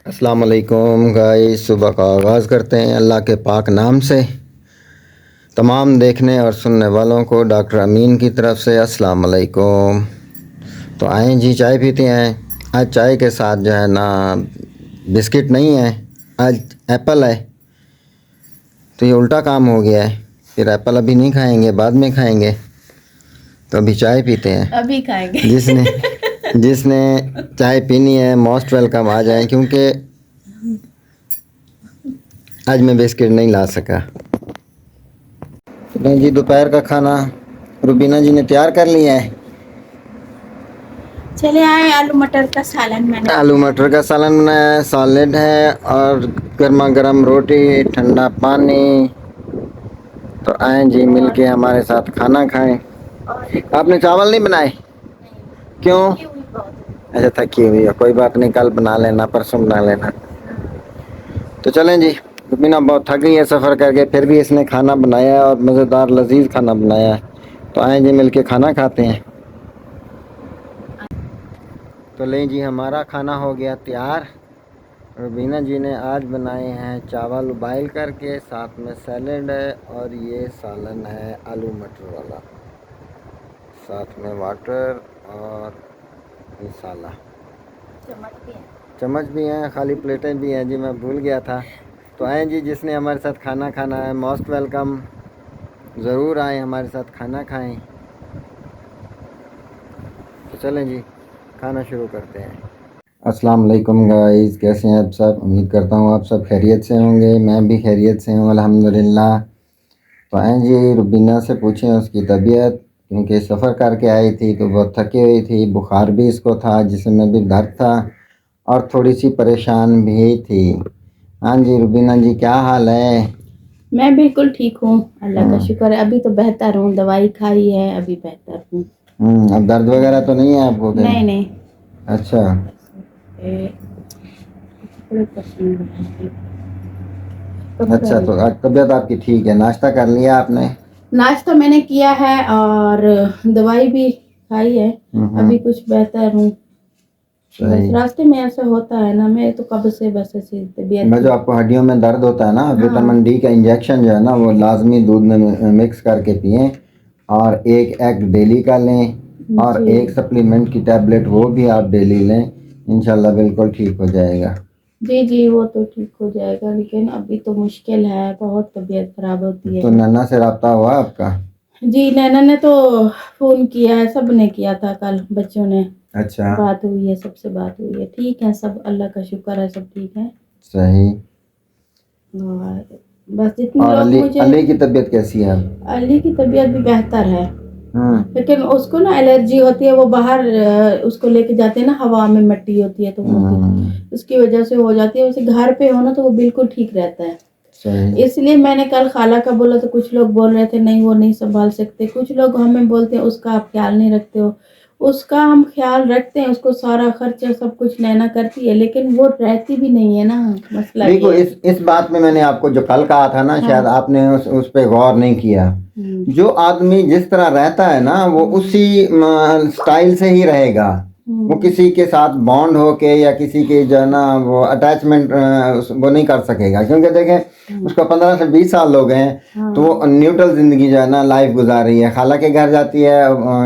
अस्सलाम वालेकुम गाइस। सुबह का आगाज़ करते हैं अल्लाह के पाक नाम से। तमाम देखने और सुनने वालों को डॉक्टर अमीन की तरफ से अस्सलाम वालेकुम। तो आएँ जी, चाय पीते हैं। आज चाय के साथ जो है ना बिस्किट नहीं है, आज एप्पल है। तो ये उल्टा काम हो गया है। फिर एप्पल अभी नहीं खाएंगे, बाद में खाएंगे। तो अभी चाय पीते हैं। अभी खाएंगे। जिसने चाय पीनी है मोस्ट वेलकम, आ जाएं, क्योंकि आज मैं बिस्किट नहीं ला सका। नहीं जी, दोपहर का खाना रुबीना जी ने तैयार कर लिया है। चले आए, आलू मटर का सालन मैंने। आलू मटर का सालन बनाया है, सॉलिड है और गर्मा गर्म रोटी, ठंडा पानी। तो आए जी, मिलके हमारे साथ खाना खाएं। आपने चावल नहीं बनाए? क्यों? अच्छा, थकी हुई है, कोई बात नहीं, कल बना लेना, परसों बना लेना। तो चलें जी। रुबीना बहुत थक गई है सफ़र करके, फिर भी इसने खाना बनाया है और मज़ेदार लजीज खाना बनाया है। तो आए जी, मिलके खाना खाते हैं। तो लें जी, हमारा खाना हो गया तैयार। रुबीना जी ने आज बनाए हैं चावल उबाइल करके, साथ में सैलेड है और ये सालन है आलू मटर वाला, साथ में वाटर और मसाला। चम्मच भी हैं, खाली प्लेटें भी हैं जी, मैं भूल गया था। तो आएँ जी, जिसने हमारे साथ खाना खाना है मोस्ट वेलकम, ज़रूर आएँ हमारे साथ खाना खाएं। तो चलें जी, खाना शुरू करते हैं। अस्सलाम वालेकुम गाइस, कैसे हैं आप सब? उम्मीद करता हूँ आप सब खैरियत से होंगे। मैं भी खैरियत से हूँ अल्हम्दुलिल्लाह। तो आएँ जी, रुबीना से पूछें उसकी तबीयत, क्योंकि सफ़र करके आई थी तो बहुत थकी हुई थी, बुखार भी इसको था, जिसमें भी दर्द था और थोड़ी सी परेशान भी थी। हाँ जी रुबीना जी, क्या हाल है? मैं बिल्कुल ठीक हूँ, अल्लाह का शुक्र है। अभी तो बेहतर हूँ, दवाई खाई है, अभी बेहतर हूँ। अब दर्द वगैरह तो नहीं है आपको? नहीं नहीं। अच्छा। अच्छा, तो तबीयत आपकी ठीक है। नाश्ता कर लिया आपने? नाश्ता मैंने किया है और दवाई भी खाई है, अभी कुछ बेहतर हूँ। बस रास्ते में ऐसा होता है ना, मैं तो कब से बस ऐसी तबीयत में जो आपको हड्डियों में दर्द होता है ना, विटामिन डी का इंजेक्शन जो है ना, वो लाजमी दूध में मिक्स करके पिएं और एक एग डेली का लें और एक सप्लीमेंट की टैबलेट वो भी आप डेली लें। इंशाल्लाह बिल्कुल ठीक हो जाएगा। जी जी, वो तो ठीक हो जाएगा, लेकिन अभी तो मुश्किल है, बहुत तबीयत खराब होती है। तो नैना से रब्ता हुआ आपका? जी, नैना ने तो फोन किया है, सब ने किया था कल, बच्चों ने। अच्छा, बात हुई है, सबसे बात हुई है, ठीक है सब, अल्लाह का शुक्र है, सब ठीक है। सही। और बस जितने और लोग अली की तबीयत कैसी है? अली की तबीयत भी बेहतर है, लेकिन उसको ना एलर्जी होती है, वो बाहर उसको लेके जाते हैं ना, हवा में मिट्टी होती है तो उसकी वजह से हो जाती है। वैसे घर पे हो ना तो वो बिल्कुल ठीक रहता है। इसलिए मैंने कल खाला का बोला तो कुछ लोग बोल रहे थे नहीं वो नहीं संभाल सकते, कुछ लोग हमें बोलते हैं उसका आप ख्याल नहीं रखते हो। उसका हम ख्याल रखते हैं, उसको सारा खर्चा सब कुछ नैना करती है, लेकिन वो रहती भी नहीं है ना, मसला देखो इस बात में मैंने आपको जो कल कहा था ना, शायद आपने उस पे गौर नहीं किया। जो आदमी जिस तरह रहता है ना, वो उसी स्टाइल से ही रहेगा। वो किसी के साथ बॉन्ड होके या किसी के जो है ना वो अटैचमेंट वो नहीं कर सकेगा, क्योंकि देखें उसको 15 से 20 साल हो गए हैं, तो वो न्यूट्रल जिंदगी जो है ना लाइफ गुजार रही है। खाला के घर जाती है,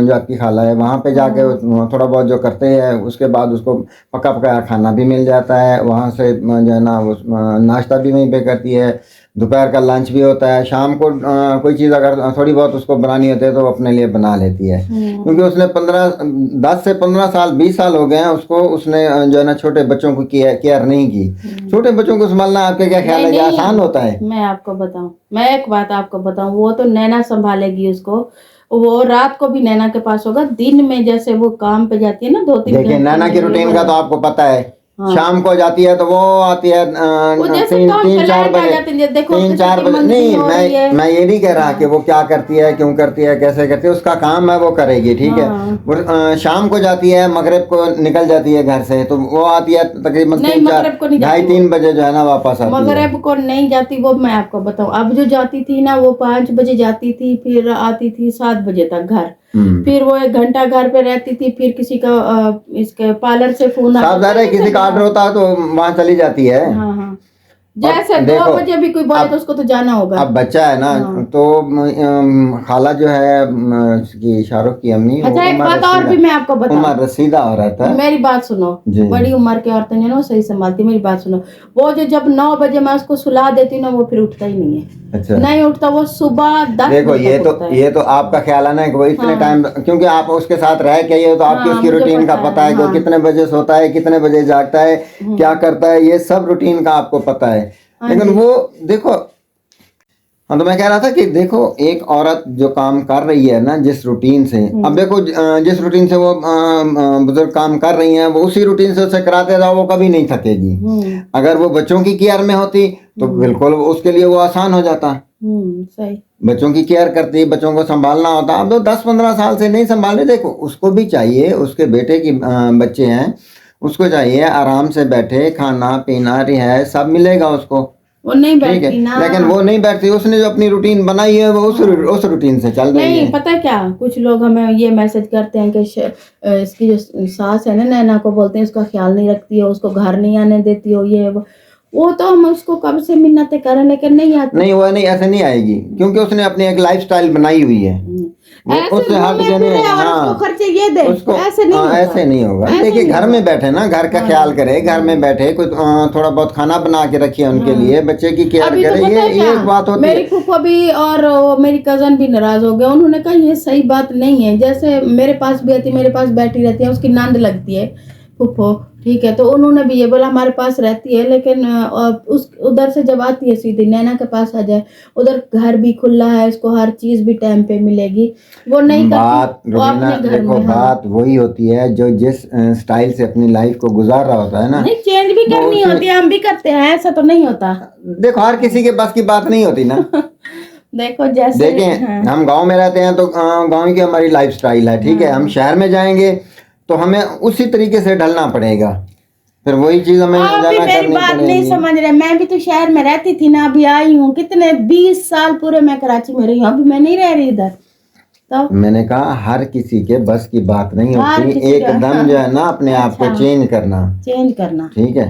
जो आपकी खाला है, वहाँ पे जाके थोड़ा बहुत जो करते हैं, उसके बाद उसको पका पकाया खाना भी मिल जाता है। वहाँ से जो है ना वो नाश्ता भी वहीं पे करती है, दोपहर का लंच भी होता है, शाम को कोई चीज़ अगर थोड़ी बहुत उसको बनानी होती है तो अपने लिए बना लेती है। क्योंकि उसने 10 से 15 साल 20 साल हो गए हैं उसको, उसने जो है ना छोटे बच्चों को केयर नहीं की। छोटे बच्चों को संभालना आपके क्या ख्याल है कि आसान होता है? मैं आपको बताऊं, मैं एक बात आपको बताऊं, वो तो नैना संभालेगी उसको, वो रात को भी नैना के पास होगा, दिन में जैसे वो काम पे जाती है ना 2-3 देखिए नैना की रूटीन का तो आपको पता है। शाम को जाती है तो वो आती है 3-4 बजे, 3-4 बजे। नहीं, मैं ये नहीं कह रहा कि वो क्या करती है, क्यों करती है, कैसे करती है, उसका काम है, वो करेगी, ठीक है। वो शाम को जाती है, मगरिब को निकल जाती है घर से, तो वो आती है तकरीबन 2-3 बजे जो है ना वापस आती है। मगरिब को नहीं जाती वो, मैं आपको बताऊं, अब जो जाती थी ना वो 5 बजे जाती थी, फिर आती थी 7 बजे तक घर। फिर वो 1 घंटा घर पे रहती थी, फिर किसी का इसके पार्लर से फोन साफ जाहिर है किसी का ऑर्डर होता है तो वहां चली जाती है। हाँ हाँ, जैसे अब 2 देखो, बजे भी कोई बोले तो उसको तो जाना होगा। अब बच्चा है ना, हाँ। तो खाला जो है की शाहरुख की अम्मी, वो अच्छा एक उमर बात और भी मैं आपको बताऊं, उमर रसीदा हो रहता है। मेरी बात सुनो, जी। बड़ी उम्र की औरतें जो ना वो सही संभालती, मेरी बात सुनो, वो जो जब 9 बजे मैं उसको सुला देती हूँ ना, वो फिर उठता ही नहीं है। अच्छा, नहीं उठता, वो सुबह 10 देखो बजे ये तक तो उठता है। ये तो आपका ख्याल है ना कि वो इतने हाँ। टाइम, क्योंकि आप उसके साथ रह के ये तो आपकी हाँ, उसकी मुझे रूटीन का पता है कि वो हाँ। कितने बजे सोता है, कितने बजे जागता है, क्या करता है, ये सब रूटीन का आपको पता है। हाँ लेकिन जी। वो देखो, हाँ तो मैं कह रहा था कि देखो एक औरत जो काम कर रही है ना जिस रूटीन से, अब देखो जिस रूटीन से वो बुजुर्ग काम कर रही हैं, वो उसी रूटीन से उसे कराते जाओ, वो कभी नहीं थकेगी। अगर वो बच्चों की केयर में होती तो बिल्कुल उसके लिए वो आसान हो जाता। सही। बच्चों की केयर करती, बच्चों को संभालना होता। अब तो 10-15 साल से नहीं संभाले, देखो उसको भी चाहिए, उसके बेटे की बच्चे हैं, उसको चाहिए आराम से बैठे, खाना पीना रिहाइश सब मिलेगा उसको, वो नहीं ठीक है। बैठती ना। लेकिन वो नहीं बैठती, उसने जो अपनी रूटीन बनाई है वो उस रूटीन से चल रही नहीं है। पता क्या, कुछ लोग हमें ये मैसेज करते हैं कि इसकी जो सास है ना, नैना को बोलते हैं इसका ख्याल नहीं रखती हो, उसको घर नहीं आने देती हो, ये वो तो हम उसको कब से मिन्नतें करें लेकिन नहीं आती। नहीं वो नहीं, ऐसे नहीं आएगी, क्योंकि उसने अपनी एक लाइफस्टाइल बनाई हुई है, वो ऐसे उससे हट घूमे के नहीं। फिरे और उसको खर्चे ये दे, उसको ऐसे नहीं होगा। ऐसे नहीं होगा। ऐसे देखिए नहीं घर होगा। में बैठे ना, घर का ख्याल करे, घर में बैठे कुछ थोड़ा बहुत खाना बना के रखिए उनके लिए, बच्चे की केयर अभी तो करे, पता है ये एक बात क्या, होती मेरी है। फूफा भी और वो मेरी कजन भी नाराज हो गए, उन्होंने कहा ये सही बात नहीं है। जैसे मेरे पास भी आती, मेरे पास बैठी रहती है, उसकी नंद लगती है फूफो, ठीक है, तो उन्होंने भी ये बोला हमारे पास रहती है, लेकिन उस उधर से जब आती है सीधी नैना के पास आ जाए, उधर घर भी खुला है, उसको हर चीज भी टाइम पे मिलेगी, वो नहीं बात करती, वो रुबीना, अपने घर देखो में। हाँ, बात वही होती है जो जिस स्टाइल से अपनी लाइफ को गुजार रहा होता है ना, नहीं चेंज भी वो करनी उसी- होती है, हम भी करते हैं, ऐसा तो नहीं होता। देखो हर किसी के बस की बात नहीं होती ना। देखो जैसे देखें हाँ। हम गांव में रहते हैं तो गांव की हमारी लाइफ स्टाइल है, ठीक है। हम शहर में जाएंगे तो हमें उसी तरीके से ढलना पड़ेगा, फिर वही चीज हमें आप भी जाना मेरी करनी बात नहीं पड़ेगी। समझ रहे, मैं भी तो शहर में रहती थी ना, अभी आई हूँ, कितने 20 साल पूरे मैं कराची में रही हूँ, अभी मैं नहीं रह रही इधर। तो मैंने कहा हर किसी के बस की बात नहीं हर होती, किसी का, एकदम जो है ना अपने आप को अच्छा। चेंज करना, चेंज करना, ठीक है।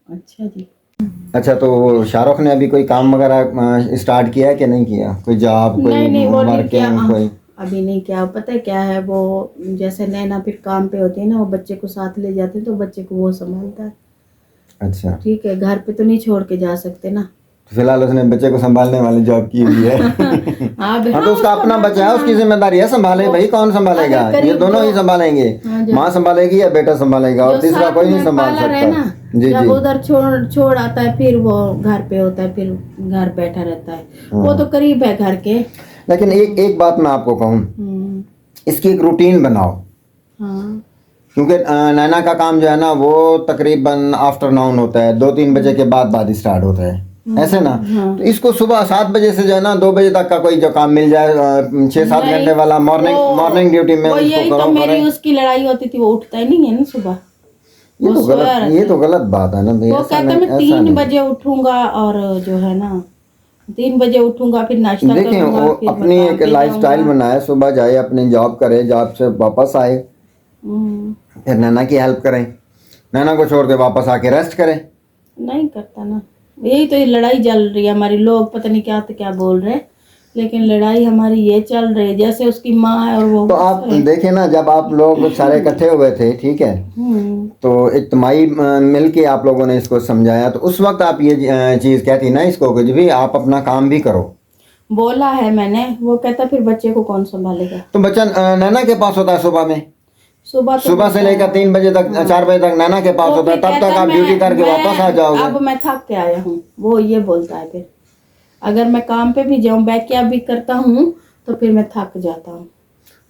अच्छा जी। अच्छा तो शाहरुख ने अभी कोई काम वगैरह स्टार्ट किया है कि नहीं किया, कोई जॉब, कोई नहीं वो नहीं किया, वर्किंग, कोई अभी नहीं किया। पता है क्या है, वो जैसे नैना फिर काम पे होती है ना, वो बच्चे को साथ ले जाते हैं तो बच्चे को वो संभालता है, अच्छा। ठीक है, घर पे तो नहीं छोड़ के जा सकते ना। तो फिलहाल उसने बच्चे को संभालने वाली जॉब की हुई है। हाँ हाँ तो उसका अपना बच्चा है, उसकी जिम्मेदारी है, संभाले भाई, कौन संभालेगा, अगर ये करीब दोनों ही जो- संभालेंगे, हाँ, जो- माँ संभालेगी या बेटा संभालेगा, और जो तीसरा साथ कोई नहीं में संभाल पार्लर है ना, सकता। जी जब जी। उधर छोड़ आता है फिर वो घर पे होता है, फिर घर बैठा रहता है, वो तो करीब है घर के। लेकिन एक बात मैं आपको कहूँ, इसकी एक रूटीन बनाओ, हाँ क्योंकि नैना का काम जो है ना वो तकरीबन आफ्टरनून होता है, 2-3 बजे के बाद स्टार्ट होता है, ऐसे ना। तो इसको सुबह 7 बजे से जो है ना 2 बजे तक का कोई जो काम मिल जाए, 6-7 नहीं, घंटे वाला मॉर्निंग ड्यूटी में वो उसको यही तो करो मेरी करें। उसकी लड़ाई होती थी, वो उठता ही नहीं है ना सुबह, ये तो गलत बात है ना भाई, वो ऐसा कहता नहीं, मैं ऐसा 3 नहीं। बजे उठूंगा, और जो है ना 3 बजे उठूंगा, फिर नाश्ता देखिए करूंगा, वो फिर मैं अपनी काम एक पे लाइफ स्टाइल जाऊंगा। बनाए, सुबह जाए अपनी जॉब करे, जॉब से वापस आए, हम्म, फिर नैना की हेल्प करें, नैना को छोड़ के वापस आके रेस्ट करें। नहीं करता ना, यही तो ये लड़ाई चल रही है हमारी, लोग पता नहीं क्या तो क्या बोल रहे हैं, लेकिन लड़ाई हमारी ये चल रही है, जैसे उसकी माँ है और वो तो आप देखे ना, जब आप लोग सारे इकट्ठे हुए थे, ठीक है, तो इज्तिमाई मिल के आप लोगों ने इसको समझाया, तो उस वक्त आप ये चीज़ कहती ना इसको कुछ भी, आप अपना काम भी करो, बोला है मैंने, वो कहता फिर बच्चे को कौन संभालेगा। तो बच्चा नैना के पास होता है सुबह में, सुबह से लेकर 3 बजे तक 4 बजे तक नैना के पास तो होता है, फिर तब तक कहता आप ड्यूटी करके मैं- वापस आ जाओगे। अब मैं थक के आया हूँ, वो ये बोलता है, फिर अगर मैं काम पे भी जाऊँ, बैक क्या भी करता हूँ, तो फिर मैं थक जाता हूँ।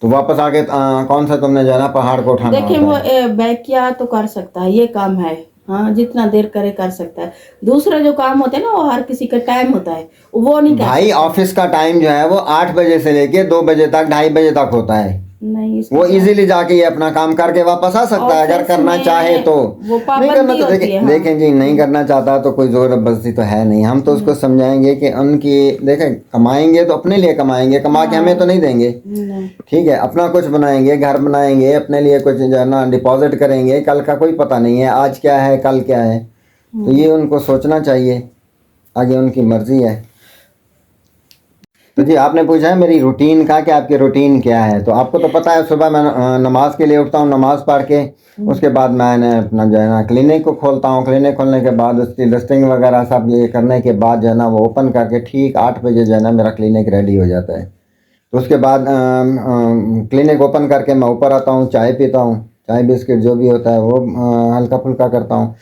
तो वापस आके कौन सा तुमने जो है ना पहाड़ को उठाना देखिए होता है। वो बैक किया तो कर सकता है, ये काम है, हाँ जितना देर करे कर सकता है। दूसरे जो काम होते हैं ना, वो हर किसी का टाइम होता है, वो नहीं कर भाई ऑफिस का टाइम जो है वो 8 बजे से लेके 2 बजे तक, 2:30 बजे तक होता है, नहीं वो इजीली जाके ये अपना काम करके वापस आ सकता है, अगर करना चाहे तो। वो नहीं करना तो देखें जी, नहीं करना चाहता तो कोई जोर जबरदस्ती तो है नहीं। हम तो उसको समझाएंगे कि उनकी, देखें कमाएंगे तो अपने लिए कमाएंगे, कमा के हमें तो नहीं देंगे, ठीक है। अपना कुछ बनाएंगे, घर बनाएंगे, अपने लिए कुछ जो है ना डिपॉजिट करेंगे। कल का कोई पता नहीं है, आज क्या है कल क्या है, तो ये उनको सोचना चाहिए, आगे उनकी मर्जी है। तो जी आपने पूछा है मेरी रूटीन का, कि आपकी रूटीन क्या है। तो आपको तो पता है, सुबह मैं नमाज के लिए उठता हूँ, नमाज पढ़ के उसके बाद मैंने अपना जो है ना क्लिनिक को खोलता हूँ। क्लिनिक खोलने के बाद उसकी लिस्टिंग वगैरह सब ये करने के बाद जो है ना वो ओपन करके ठीक 8 बजे जो है ना मेरा क्लिनिक रेडी हो जाता है। तो उसके बाद क्लिनिक ओपन करके मैं ऊपर आता हूँ, चाय पीता हूँ, चाय बिस्किट जो भी होता है वो हल्का फुल्का करता हूँ।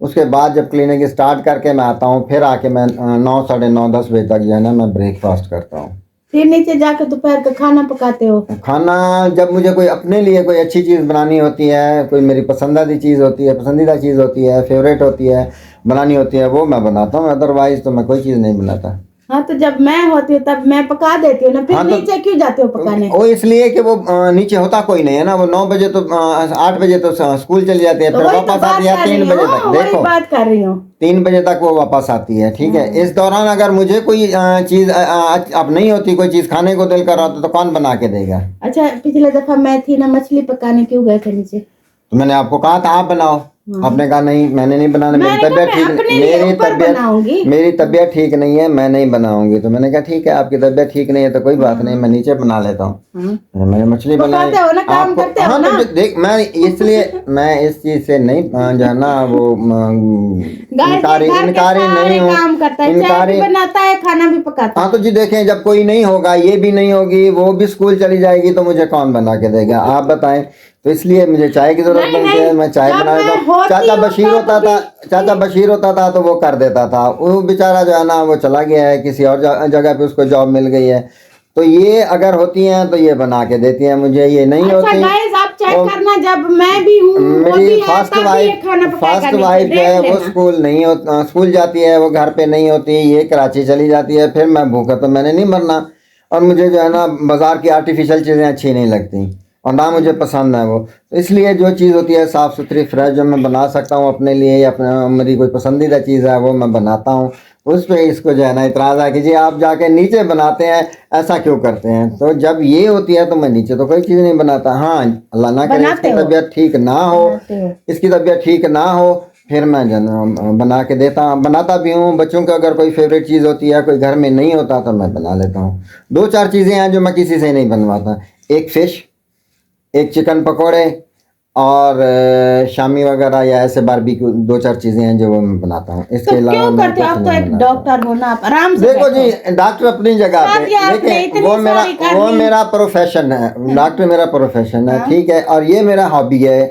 उसके बाद जब क्लिनिक स्टार्ट करके मैं आता हूँ, फिर आके मैं 9, साढ़े 9, 10 बजे तक जो है ना मैं ब्रेकफास्ट करता हूँ। फिर नीचे जाकर दोपहर का खाना पकाते हो? खाना जब मुझे कोई अपने लिए कोई अच्छी चीज़ बनानी होती है, कोई मेरी पसंदीदा चीज़ होती है, फेवरेट होती है, बनानी होती है, वो मैं बनाता हूँ। अदरवाइज तो मैं कोई चीज़ नहीं बनाता। हाँ, तो जब मैं होती हूँ तब मैं पका देती हूँ ना, फिर हाँ, तो नीचे क्यों जाते हो पकाने? वो इसलिए कि वो नीचे होता कोई नहीं है ना। वो 9 बजे तो 8 बजे तो स्कूल चली जाती है, तो फिर वही तो वापस आती है 3 बजे तक। वही देखो बात कर रही हूँ, 3 बजे तक वो वापस आती है, ठीक है। इस दौरान अगर मुझे कोई चीज़ अब नहीं होती, कोई चीज़ खाने को दिल कर रहा तो कौन बना के देगा। अच्छा, पिछले दफा मैं थी ना, मछली पकाने क्यों गए थे नीचे? तो मैंने आपको कहा था आप बनाओ, आपने कहा नहीं मैंने नहीं बनाना, मेरी तबीयत ठीक नहीं, मेरी तबीयत ठीक नहीं है, मैं नहीं बनाऊंगी। तो मैंने कहा ठीक है, आपकी तबीयत ठीक नहीं है तो कोई बात नहीं, मैं नीचे बना लेता हूँ। मैंने मछली बनाई आपको। हाँ तो देख, मैं इसलिए मैं इस चीज से नहीं जो है ना वो इनकारी नहीं हूँ, इनकारी बनाता है, खाना भी पकाता है। हाँ तो जी देखें, जब कोई नहीं होगा, ये भी नहीं होगी, वो भी स्कूल चली जाएगी, तो मुझे कौन बना के देगा, आप बताएं। तो इसलिए मुझे चाय की जरूरत बनती है, मैं चाय बना देता हूँ। चाचा बशीर होता था तो वो कर देता था, वो बेचारा जो है ना वो चला गया है किसी और जगह पे, उसको जॉब मिल गई है। तो ये अगर होती हैं तो ये बना के देती हैं मुझे, ये नहीं होती। आप चेक करना, जब मैं भी हूँ, मेरी फर्स्ट वाइफ जो है वो स्कूल जाती है, वो घर पे नहीं होती, ये कराची चली जाती है, फिर मैं भूखा तो मैंने नहीं मरना। और मुझे जो है ना बाजार की आर्टिफिशियल चीज़ें अच्छी नहीं लगती, और ना मुझे पसंद है वो। तो इसलिए जो चीज़ होती है साफ़ सुथरी फ्रेश जो मैं बना सकता हूँ अपने लिए, या अपना मेरी कोई पसंदीदा चीज़ है वो मैं बनाता हूँ। उस पर इसको जो है ना इतराज़ है कि जी आप जाके नीचे बनाते हैं, ऐसा क्यों करते हैं। तो जब ये होती है तो मैं नीचे तो कोई चीज़ नहीं बनाता। हाँ, अल्लाह ना करे इसकी तबीयत ठीक ना हो, इसकी तबीयत ठीक ना हो, फिर मैं बना के बनाता भी हूँ। बच्चों को अगर कोई फेवरेट चीज़ होती है, कोई घर में नहीं होता, तो मैं बना लेता हूँ। 2-4 चीज़ें हैं जो मैं किसी से नहीं बनवाता, एक फ़िश, एक चिकन पकोड़े, और शामी वगैरह या ऐसे बारबेक्यू, 2-4 चीजें हैं जो वो मैं बनाता हूँ। इसके अलावा क्यों करते हो? आप तो एक डॉक्टर हो ना, आप आराम से देखो जी, डॉक्टर अपनी जगह पे, देखिए वो मेरा प्रोफेशन है, डॉक्टर मेरा प्रोफेशन है, ठीक है, और ये मेरा हॉबी है।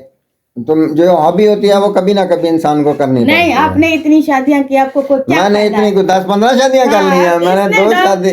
तो जो हॉबी होती है वो कभी ना कभी इंसान को करनी नहीं, आपने इतनी शादियां की, आपको कोई क्या? मैंने इतनी 10-15 शादियां कर ली है, मैंने 2 शादी